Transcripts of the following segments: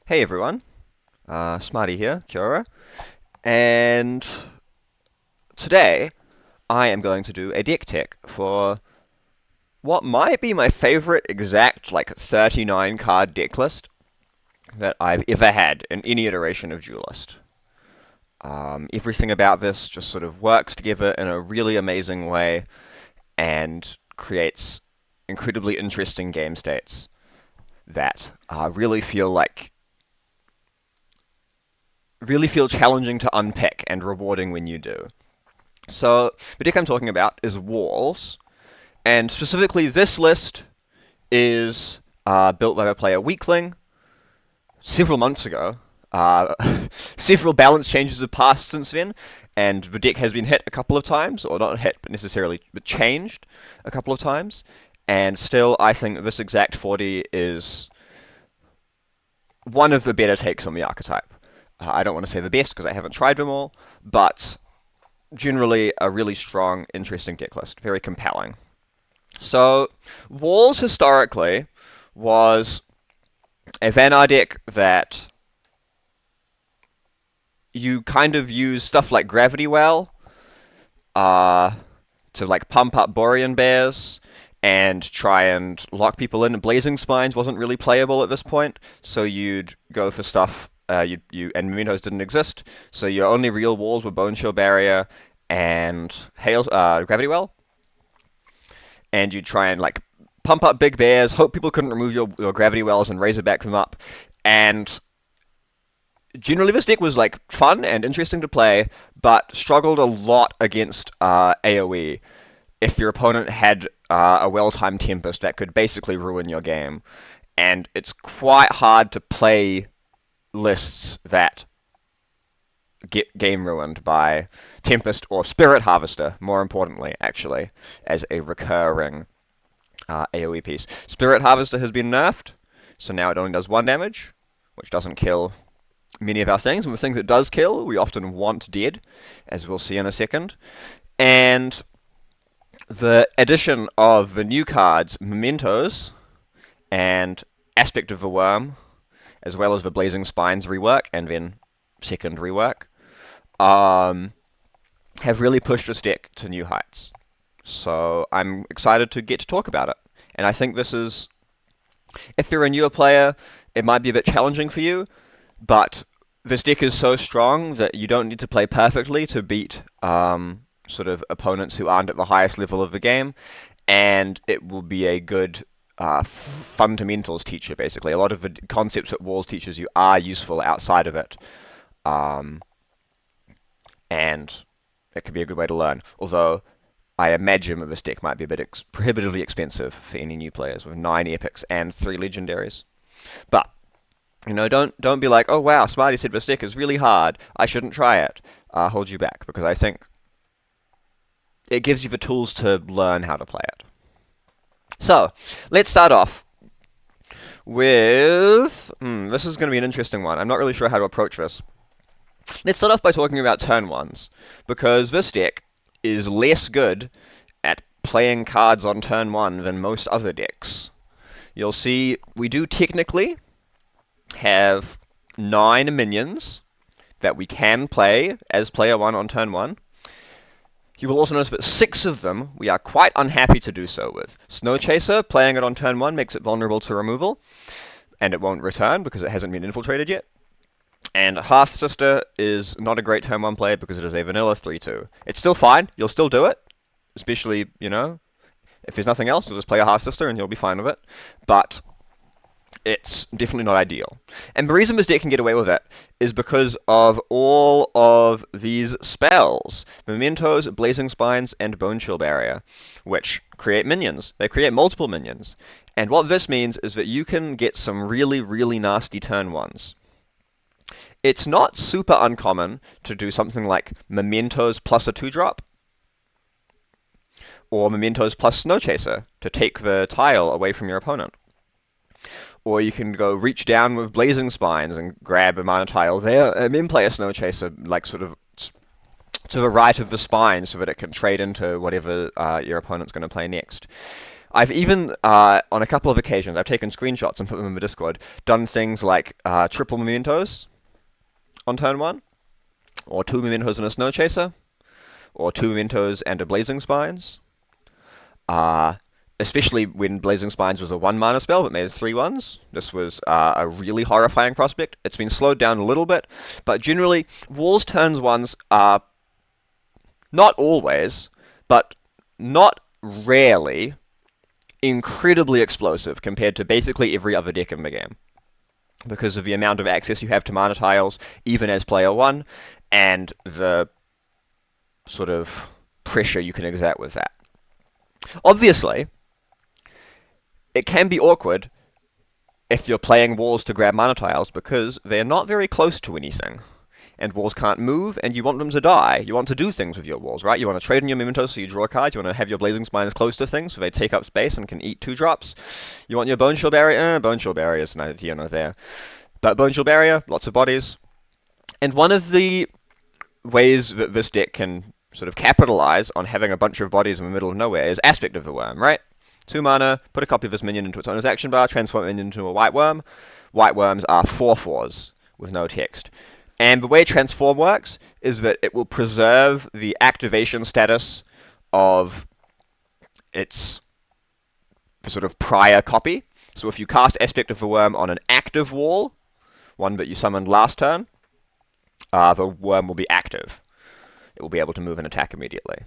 Hey everyone, Smarty here, kia ora. And today I am going to do a deck tech for what might be my favorite exact 39 card deck list that I've ever had in any iteration of Duelyst. Everything about this just sort of works together in a really amazing way and creates incredibly interesting game states that really feel challenging to unpick and rewarding when you do. So the deck I'm talking about is Walls, and specifically this list is built by a player Weakling several months ago. Several balance changes have passed since then, and the deck has been hit a couple of times, or not hit, but necessarily but changed a couple of times. And still, I think this exact 40 is one of the better takes on the archetype. I don't want to say the best because I haven't tried them all, but generally a really strong, interesting deck list. Very compelling. So, Walls historically was a Vanar deck that you kind of use stuff like Gravity Well to pump up Borean Bears and try and lock people in. Blazing Spines wasn't really playable at this point, so you'd go for stuff. And Mementos didn't exist, so your only real walls were Bone Chill Barrier and Gravity Well, and you'd try and pump up big bears, hope people couldn't remove your Gravity Wells, and Razorback them up. And generally, this deck was fun and interesting to play, but struggled a lot against AOE. If your opponent had a well-timed Tempest, that could basically ruin your game, and it's quite hard to play lists that get game ruined by Tempest or Spirit Harvester, more importantly, actually, as a recurring AoE piece. Spirit Harvester has been nerfed, so now it only does 1 damage, which doesn't kill many of our things, and the things it does kill, we often want dead, as we'll see in a second. And the addition of the new cards, Mementos, and Aspect of the Worm, as well as the Blazing Spines rework, and then second rework, have really pushed this deck to new heights. So I'm excited to get to talk about it. And I think this is, if you're a newer player, it might be a bit challenging for you, but this deck is so strong that you don't need to play perfectly to beat sort of opponents who aren't at the highest level of the game, and it will be a good fundamentals teacher, basically. A lot of the concepts that Walls teaches you are useful outside of it. And it could be a good way to learn. Although, I imagine that this deck might be a bit prohibitively expensive for any new players, with 9 epics and 3 legendaries. But, don't be like, oh wow, Smarty said this deck is really hard, I shouldn't try it. Hold you back, because I think it gives you the tools to learn how to play it. So, let's start off with... this is going to be an interesting one. I'm not really sure how to approach this. Let's start off by talking about turn ones, because this deck is less good at playing cards on turn 1 than most other decks. You'll see we do technically have 9 minions that we can play as player 1 on turn 1. You will also notice that 6 of them we are quite unhappy to do so with. Snow Chaser, playing it on turn 1 makes it vulnerable to removal, and it won't return because it hasn't been infiltrated yet. And Half Sister is not a great turn 1 play because it is a vanilla 3-2. It's still fine, you'll still do it, especially, if there's nothing else, you'll just play a Half Sister and you'll be fine with it. But it's definitely not ideal. And the reason this deck can get away with it is because of all of these spells. Mementos, Blazing Spines, and Bone Chill Barrier, which create minions. They create multiple minions. And what this means is that you can get some really, really nasty turn 1s. It's not super uncommon to do something like Mementos plus a 2-drop, or Mementos plus Snow Chaser to take the tile away from your opponent. Or you can go reach down with Blazing Spines and grab a mana tile there, and then play a Snow Chaser, sort of to the right of the spine so that it can trade into whatever your opponent's going to play next. I've even, on a couple of occasions, I've taken screenshots and put them in the Discord, done things like triple mementos on turn 1, or 2 mementos and a snow chaser, or 2 mementos and a blazing spines. Especially when Blazing Spines was a 1-mana spell that made 3 ones. This was a really horrifying prospect. It's been slowed down a little bit, but generally, Walls turns 1s are not always, but not rarely, incredibly explosive compared to basically every other deck in the game, because of the amount of access you have to mana tiles, even as player 1, and the sort of pressure you can exert with that. Obviously, it can be awkward if you're playing Walls to grab mana tiles, because they're not very close to anything. And Walls can't move, and you want them to die. You want to do things with your Walls, right? You want to trade in your mementos so you draw cards. You want to have your Blazing Spines close to things so they take up space and can eat 2-drops. You want your Bone Shield Barrier? Bone Shield Barrier is neither here nor there. But Bone Shield Barrier, lots of bodies. And one of the ways that this deck can sort of capitalize on having a bunch of bodies in the middle of nowhere is Aspect of the Worm, right? 2 mana, put a copy of this minion into its owner's action bar, transform it into a white worm. White worms are 4/4s with no text. And the way Transform works is that it will preserve the activation status of its sort of prior copy. So if you cast Aspect of the Worm on an active wall, one that you summoned last turn, the worm will be active. It will be able to move and attack immediately.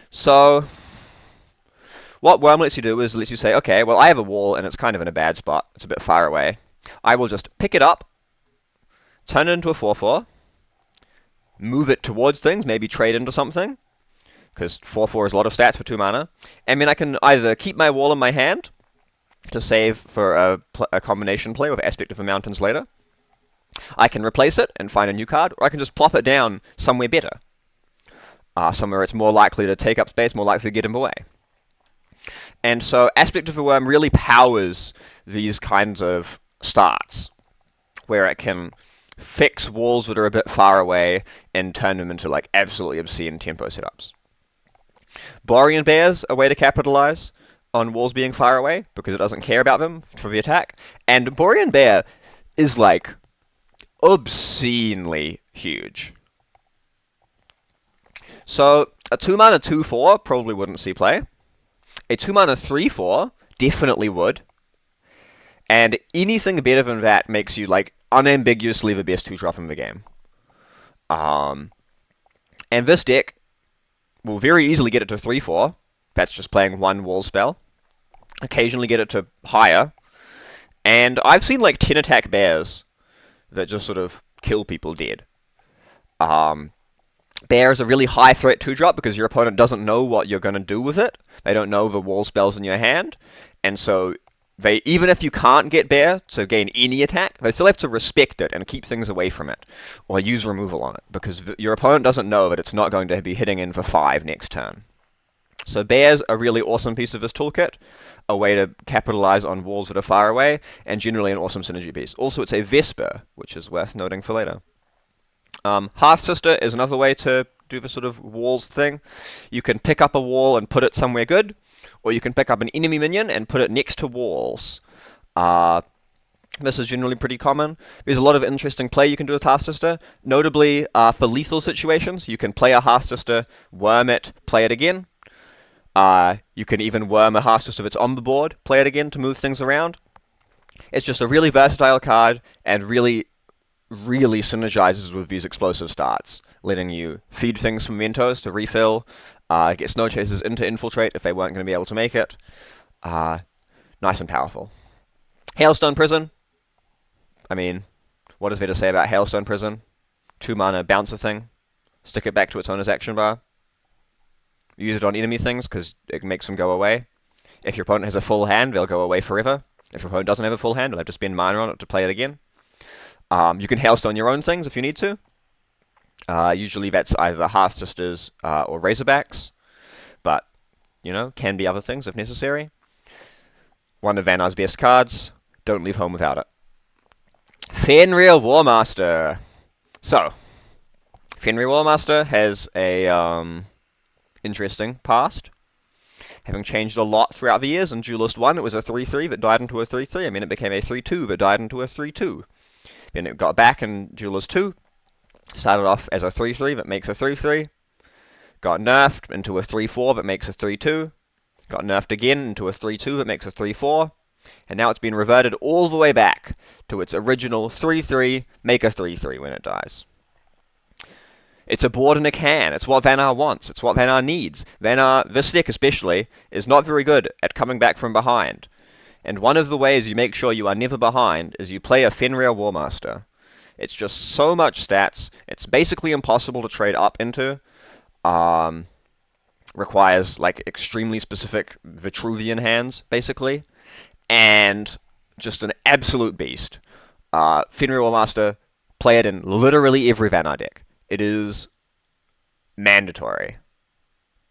So what Worm lets you do is lets you say, okay, well, I have a wall and it's kind of in a bad spot. It's a bit far away. I will just pick it up, turn it into a 4/4, move it towards things, maybe trade into something, because 4/4 is a lot of stats for 2 mana. And then I can either keep my wall in my hand to save for a combination play with Aspect of the Mountains later. I can replace it and find a new card, or I can just plop it down somewhere better. Somewhere it's more likely to take up space, more likely to get in the way. And so Aspect of the Worm really powers these kinds of starts, where it can fix walls that are a bit far away and turn them into like absolutely obscene tempo setups. Borean Bear's a way to capitalize on walls being far away, because it doesn't care about them for the attack. And Borean Bear is like obscenely huge. So a 2 mana 2/4 probably wouldn't see play. A 2 mana 3/4 definitely would. And anything better than that makes you like unambiguously the best 2-drop in the game. And this deck will very easily get it to 3/4. That's just playing one wall spell. Occasionally get it to higher. And I've seen like 10 attack bears that just sort of kill people dead. Bear is a really high threat 2-drop because your opponent doesn't know what you're going to do with it. They don't know the wall spells in your hand. And so they, even if you can't get Bear to gain any attack, they still have to respect it and keep things away from it, or use removal on it, because your opponent doesn't know that it's not going to be hitting in for 5 next turn. So Bear's a really awesome piece of this toolkit, a way to capitalize on walls that are far away, and generally an awesome synergy piece. Also, it's a Vesper, which is worth noting for later. Half Sister is another way to do the sort of walls thing. You can pick up a wall and put it somewhere good, or you can pick up an enemy minion and put it next to walls. This is generally pretty common. There's a lot of interesting play you can do with Half Sister. Notably, for lethal situations, you can play a Half Sister, worm it, play it again. You can even worm a Half Sister that's on the board, play it again to move things around. It's just a really versatile card, and really synergizes with these explosive starts, letting you feed things from mementos to refill, get Snow Chasers into Infiltrate if they weren't going to be able to make it. Nice and powerful. Hailstone Prison. I mean, what is there to say about Hailstone Prison? 2 mana bouncer thing. Stick it back to its owner's action bar. Use it on enemy things because it makes them go away. If your opponent has a full hand, they'll go away forever. If your opponent doesn't have a full hand, they'll have to spend mana on it to play it again. You can Hailstone your own things if you need to. Usually that's either Half Sisters or Razorbacks, but, you know, can be other things if necessary. One of Vanar's best cards. Don't leave home without it. Fenrir Warmaster. So, Fenrir Warmaster has a interesting past. having changed a lot throughout the years. In Duelyst 1, it was a 3-3 that died into a 3-3, and then it became a 3-2 that died into a 3-2. Then it got back in Duelyst 2, started off as a 3-3 that makes a 3-3, got nerfed into a 3-4 that makes a 3-2, got nerfed again into a 3-2 that makes a 3-4, and now it's been reverted all the way back to its original 3-3, make a 3-3 when it dies. It's a board in a can. It's what Vanar wants. It's what Vanar needs. Vanar, this deck especially, is not very good at coming back from behind. And one of the ways you make sure you are never behind is you play a Fenrir Warmaster. It's just so much stats. It's basically impossible to trade up into. Requires, like, extremely specific Vitruvian hands, basically. And just an absolute beast. Fenrir Warmaster, play it in literally every Vanar deck. It is mandatory.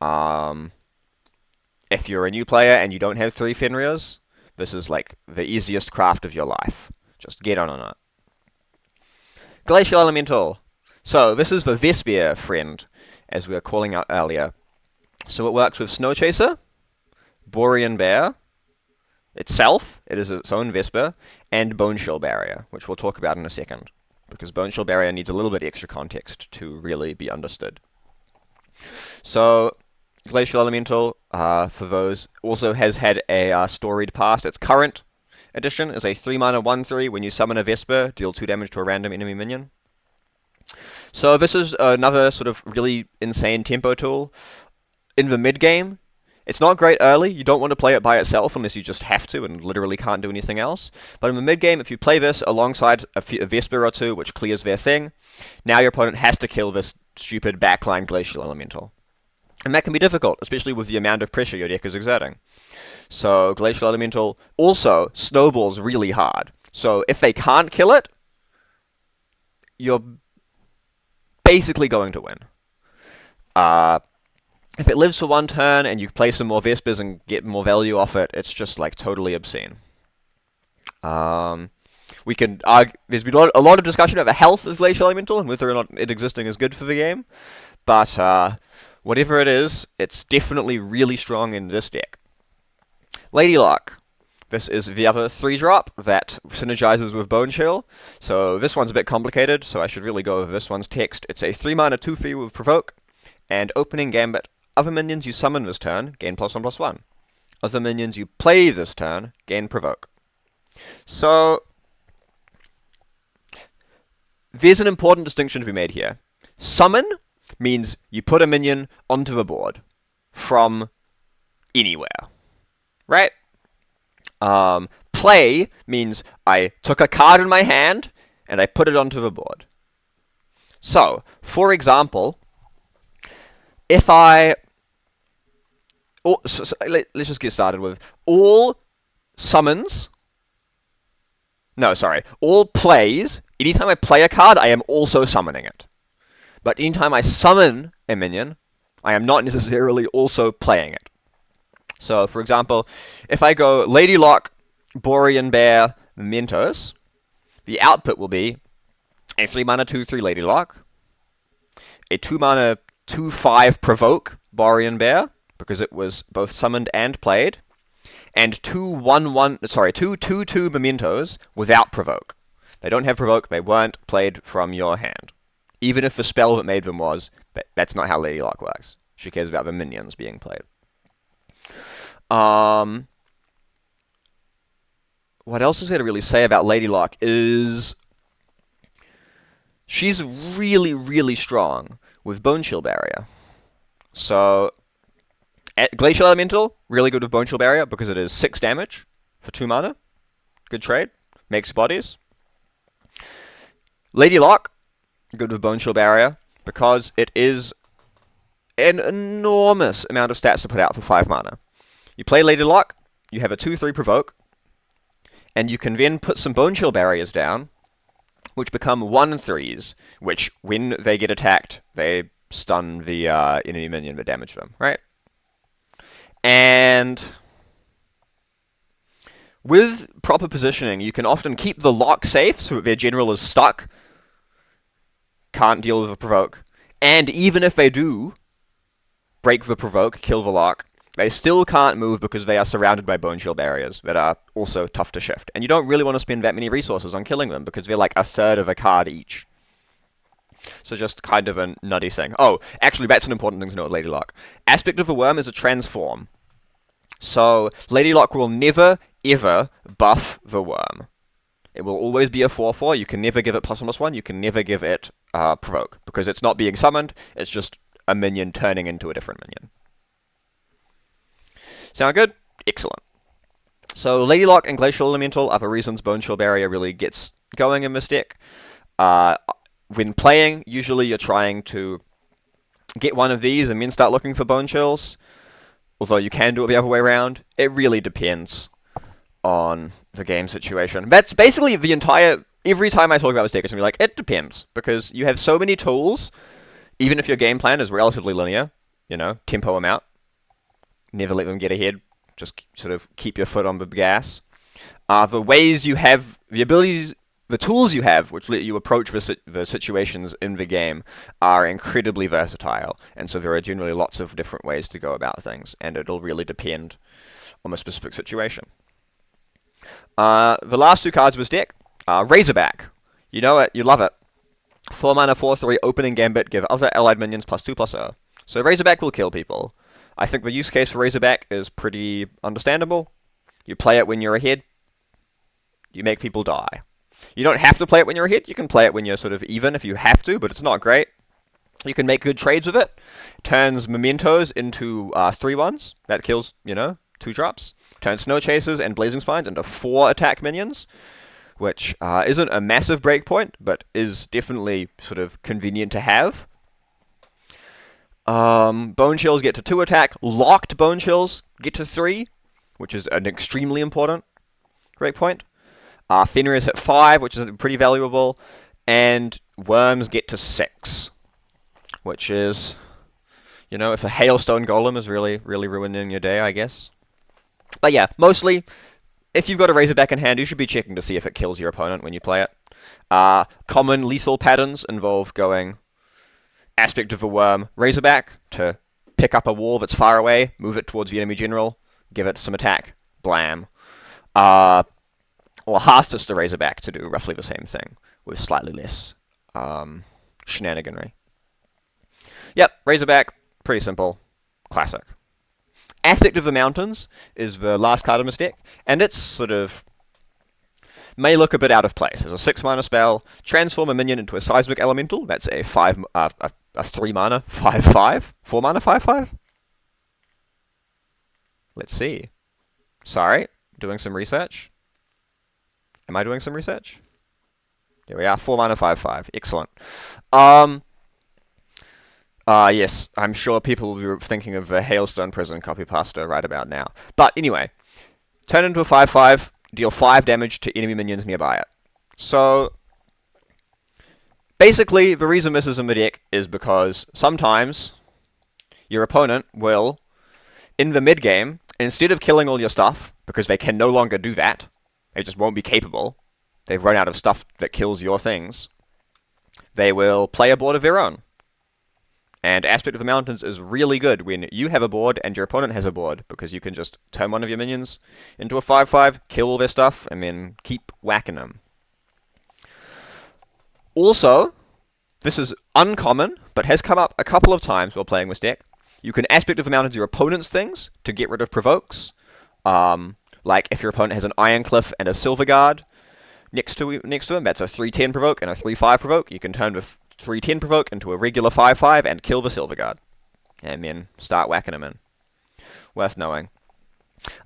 If you're a new player and you don't have 3 Fenrirs, this is like the easiest craft of your life. Just get on it. Glacial Elemental. So this is the Vesper friend, as we were calling out earlier. So it works with Snow Chaser, Borean Bear, itself, it is its own Vesper, and Bone Shell Barrier, which we'll talk about in a second, because Bone Shell Barrier needs a little bit extra context to really be understood. So, Glacial Elemental, for those, also has had a storied past. Its current edition is a 3-mana 1-3. When you summon a Vesper, deal 2 damage to a random enemy minion. So this is another sort of really insane tempo tool. In the mid-game, it's not great early. You don't want to play it by itself unless you just have to and literally can't do anything else. But in the mid-game, if you play this alongside a Vesper or 2, which clears their thing, now your opponent has to kill this stupid backline Glacial Elemental. And that can be difficult, especially with the amount of pressure your deck is exerting. So Glacial Elemental also snowballs really hard. So if they can't kill it, you're basically going to win. If it lives for 1 turn and you play some more Vespers and get more value off it, it's just like totally obscene. We can argue, there's been a lot of discussion about the health of Glacial Elemental and whether or not it existing is good for the game, but whatever it is, it's definitely really strong in this deck. Lady Luck. This is the other 3-drop that synergizes with Bone Shell. So this one's a bit complicated, so I should really go over this one's text. It's a 3-mana 2-3 with Provoke, and Opening Gambit. Other minions you summon this turn gain +1/+1. Other minions you play this turn gain Provoke. So, there's an important distinction to be made here. Summon means you put a minion onto the board from anywhere, right? Play means I took a card in my hand and I put it onto the board. So, for example, if I... let's just get started with all summons... No, sorry. All plays, anytime I play a card, I am also summoning it. But anytime I summon a minion, I am not necessarily also playing it. So, for example, if I go Lady Lock, Borean Bear, Mentos, the output will be a 3-mana 2-3 Lady Lock, a 2-mana 2-5 Provoke Borean Bear, because it was both summoned and played, and 2/2/2 Mementos without Provoke. They don't have Provoke, they weren't played from your hand. Even if the spell that made them was, that's not how Lady Lock works. She cares about the minions being played. What else is there to really say about Lady Lock is she's really, really strong with Bone Shield Barrier. So, Glacial Elemental, really good with Bone Shield Barrier because it is 6 damage for 2 mana. Good trade. Makes bodies. Lady Lock, good with Bone Shield Barrier because it is an enormous amount of stats to put out for 5 mana. You play Lady Lock, you have a 2-3 Provoke, and you can then put some Bone Shield Barriers down, which become 1/3s, which, when they get attacked, they stun the enemy minion that damage them, right? And with proper positioning, you can often keep the lock safe so that their general is stuck, can't deal with the Provoke, and even if they do break the Provoke, kill the lock, They still can't move because they are surrounded by bone shield barriers that are also tough to shift. And you don't really want to spend that many resources on killing them because they're like a third of a card each. So just kind of a nutty thing. Oh, actually, that's an important thing to know with Lady Luck. Aspect of the Worm is a transform. So Lady Luck will never, ever buff the Worm. It will always be a 4/4. You can never give it +1/+1. You can never give it provoke because it's not being summoned. It's just a minion turning into a different minion. Sound good? Excellent. So Lady Luck and Glacial Elemental are the reasons Bone Shield Barrier really gets going in this deck. When playing, usually you're trying to get one of these and then start looking for Bone Chills. Although you can do it the other way around. It really depends on the game situation. That's basically the entire... Every time I talk about this deck, it's going to be like, it depends. Because you have so many tools, even if your game plan is relatively linear. You know, tempo them out. Never let them get ahead. Just sort of keep your foot on the gas. The ways you have... The abilities... The tools you have, which let you approach the situations in the game, are incredibly versatile. And so there are generally lots of different ways to go about things. And it'll really depend on the specific situation. The last two cards of this deck are Razorback. You know it, you love it. 4 mana, 4/3, opening gambit, give other allied minions +2/+0. So Razorback will kill people. I think the use case for Razorback is pretty understandable. You play it when you're ahead. You make people die. You don't have to play it when you're ahead. You can play it when you're sort of even if you have to, but it's not great. You can make good trades with it. Turns mementos into 3/1s. That kills, 2 drops. Turns Snow Chasers and Blazing Spines into 4 attack minions, which isn't a massive breakpoint, but is definitely sort of convenient to have. Bone Chills get to 2 attack. Locked Bone Chills get to 3, which is an extremely important breakpoint. Fenrir's hit 5, which is pretty valuable. And Worms get to 6, which is, if a Hailstone Golem is really, really ruining your day, I guess. But yeah, mostly, if you've got a Razorback in hand, you should be checking to see if it kills your opponent when you play it. Common lethal patterns involve going Aspect of the Worm, Razorback, to pick up a wall that's far away, move it towards the enemy general, give it some attack, blam. Or Hearthstone the Razorback to do roughly the same thing, with slightly less shenaniganry. Yep, Razorback, pretty simple, classic. Aspect of the Mountains is the last card in this deck, and it's sort of... may look a bit out of place. It's a 6 mana spell, transform a minion into a Seismic Elemental, that's a 3 mana 5/5? 4 mana 5/5? Let's see. Sorry, doing some research. Am I doing some research? There we are, 4 mana 5/5. Excellent. Yes, I'm sure people will be thinking of the Hailstone Prison copy pasta right about now. But anyway, turn into a 5/5, deal 5 damage to enemy minions nearby it. So, basically, the reason this is in the deck is because sometimes your opponent will, in the mid-game, instead of killing all your stuff, because they can no longer do that, they just won't be capable. They've run out of stuff that kills your things. They will play a board of their own. And Aspect of the Mountains is really good when you have a board and your opponent has a board, because you can just turn one of your minions into a 5/5, kill all their stuff, and then keep whacking them. Also, this is uncommon, but has come up a couple of times while playing this deck. You can Aspect of the Mountains your opponent's things to get rid of provokes. Like if your opponent has an Ironcliff and a Silver Guard next to him, that's a 3/10 provoke and a 3/5 provoke. You can turn the 3/10 provoke into a regular 5/5 and kill the Silver Guard. And then start whacking them in. Worth knowing.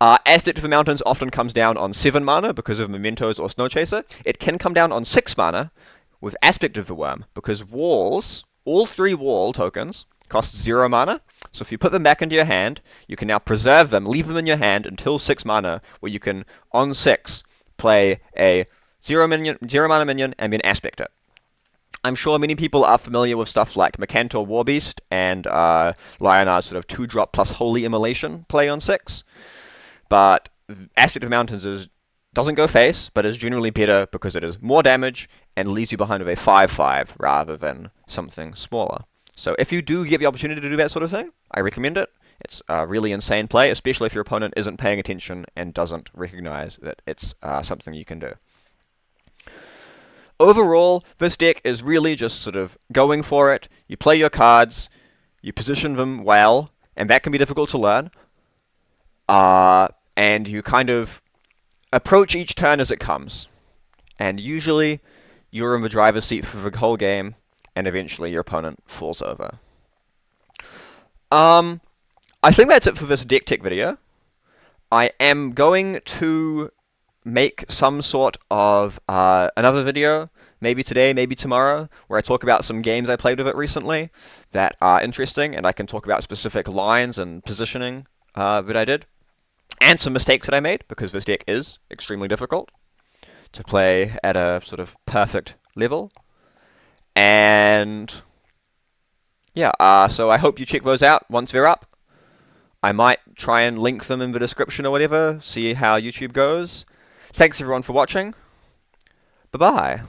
Aspect of the Mountains often comes down on 7 mana because of Mementos or Snow Chaser. It can come down on 6 mana with Aspect of the Worm, because walls, all 3 wall tokens, cost 0 mana. So if you put them back into your hand, you can now preserve them, leave them in your hand until 6 mana, where you can, on 6, play a 0 mana minion and then Aspect it. I'm sure many people are familiar with stuff like Macantor Warbeast and Lionar's sort of 2-drop plus Holy Immolation play on 6. But Aspect of Mountains doesn't go face, but is generally better because it is more damage and leaves you behind with a 5/5 rather than something smaller. So if you do get the opportunity to do that sort of thing, I recommend it. It's a really insane play, especially if your opponent isn't paying attention and doesn't recognize that it's something you can do. Overall, this deck is really just sort of going for it. You play your cards, you position them well, and that can be difficult to learn. And you kind of approach each turn as it comes. And usually, you're in the driver's seat for the whole game, and eventually your opponent falls over. I think that's it for this deck tech video. I am going to make some sort of another video, maybe today, maybe tomorrow, where I talk about some games I played with it recently that are interesting, and I can talk about specific lines and positioning that I did, and some mistakes that I made, because this deck is extremely difficult to play at a sort of perfect level. And yeah, so I hope you check those out once they're up. I might try and link them in the description or whatever, see how YouTube goes. Thanks everyone for watching. Bye-bye.